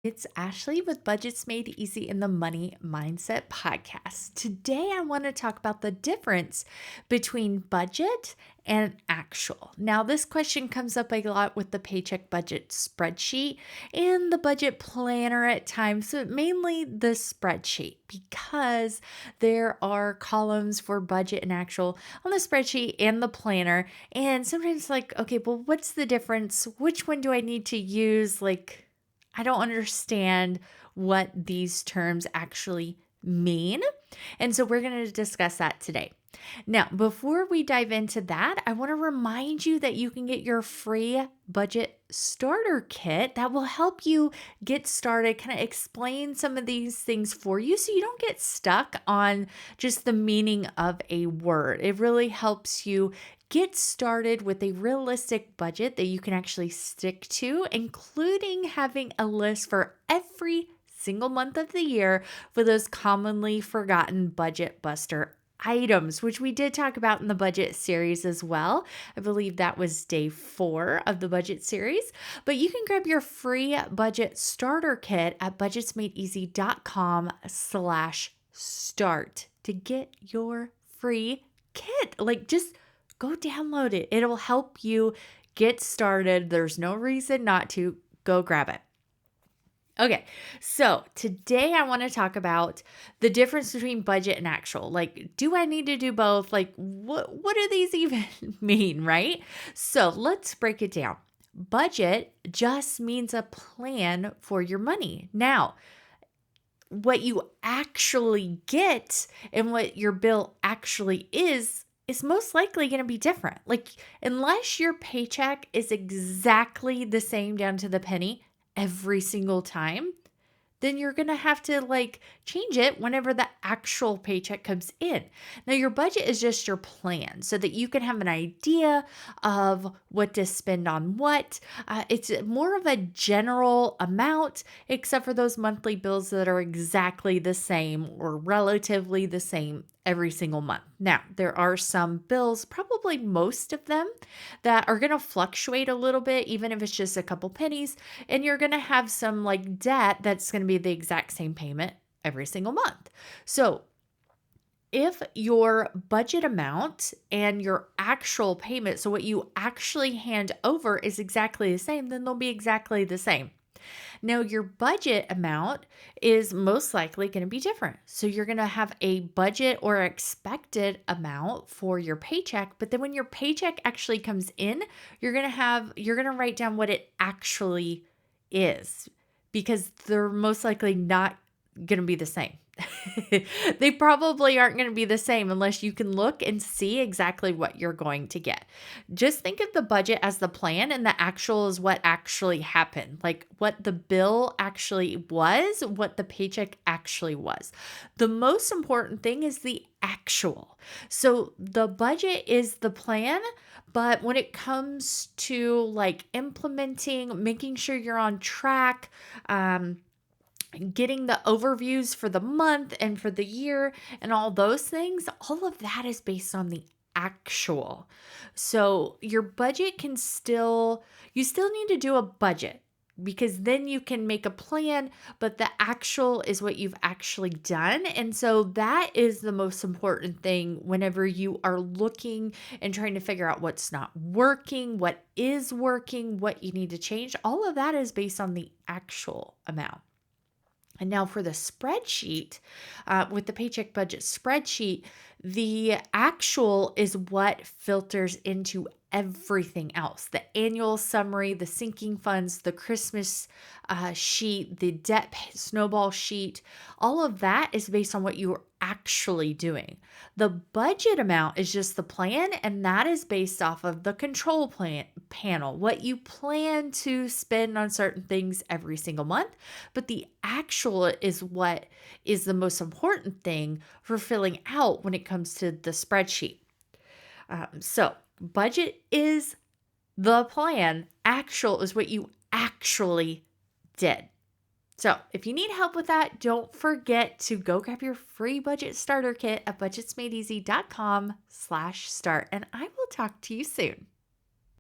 It's Ashley with Budgets Made Easy in the Money Mindset podcast. Today, I want to talk about the difference between budget and actual. Now, this question comes up a lot with the paycheck budget spreadsheet and the budget planner at times, but mainly the spreadsheet because there are columns for budget and actual on the spreadsheet and the planner. And sometimes, it's like, okay, well, what's the difference? Which one do I need to use? I don't understand what these terms actually mean. And so we're going to discuss that today. Now, before we dive into that, I want to remind you that you can get your free budget starter kit that will help you get started, kind of explain some of these things for you so you don't get stuck on just the meaning of a word. It really helps you get started with a realistic budget that you can actually stick to, including having a list for every single month of the year for those commonly forgotten budget buster items, which we did talk about in the budget series as well. I believe that was day 4 of the budget series. But you can grab your free budget starter kit at budgetsmadeeasy.com/start to get your free kit. Just go download it. It'll help you get started. There's no reason not to. Go grab it. Okay, so today I want to talk about the difference between budget and actual. Do I need to do both? What do these even mean, right? So let's break it down. Budget just means a plan for your money. Now, what you actually get and what your bill actually is most likely going to be different. Unless your paycheck is exactly the same down to the penny every single time, then you're going to have to change it whenever the actual paycheck comes in. Now, your budget is just your plan so that you can have an idea of what to spend on what. It's more of a general amount, except for those monthly bills that are exactly the same or relatively the same every single month. Now, there are some bills, probably most of them, that are going to fluctuate a little bit, even if it's just a couple pennies. And you're going to have some debt that's going to be the exact same payment every single month. So if your budget amount and your actual payment, so what you actually hand over, is exactly the same, then they'll be exactly the same. Now, your budget amount is most likely going to be different. So you're going to have a budget or expected amount for your paycheck, but then when your paycheck actually comes in, you're going to write down what it actually is, because they're most likely not going to be the same. They probably aren't going to be the same unless you can look and see exactly what you're going to get. Just think of the budget as the plan and the actual is what actually happened, what the bill actually was, what the paycheck actually was. The most important thing is the actual. So the budget is the plan, but when it comes to implementing, making sure you're on track, getting the overviews for the month and for the year and all those things, all of that is based on the actual. So your budget you still need to do a budget, because then you can make a plan, but the actual is what you've actually done. And so that is the most important thing whenever you are looking and trying to figure out what's not working, what is working, what you need to change. All of that is based on the actual amount. And now for the spreadsheet, with the paycheck budget spreadsheet, the actual is what filters into everything else. The annual summary, the sinking funds, the Christmas sheet, the debt snowball sheet, all of that is based on what you are actually doing. The budget amount is just the plan, and that is based off of the control plan panel, what you plan to spend on certain things every single month. But the actual is what is the most important thing for filling out when it comes to the spreadsheet. So budget is the plan. Actual is what you actually did. So if you need help with that, don't forget to go grab your free budget starter kit at budgetsmadeeasy.com/start. And I will talk to you soon.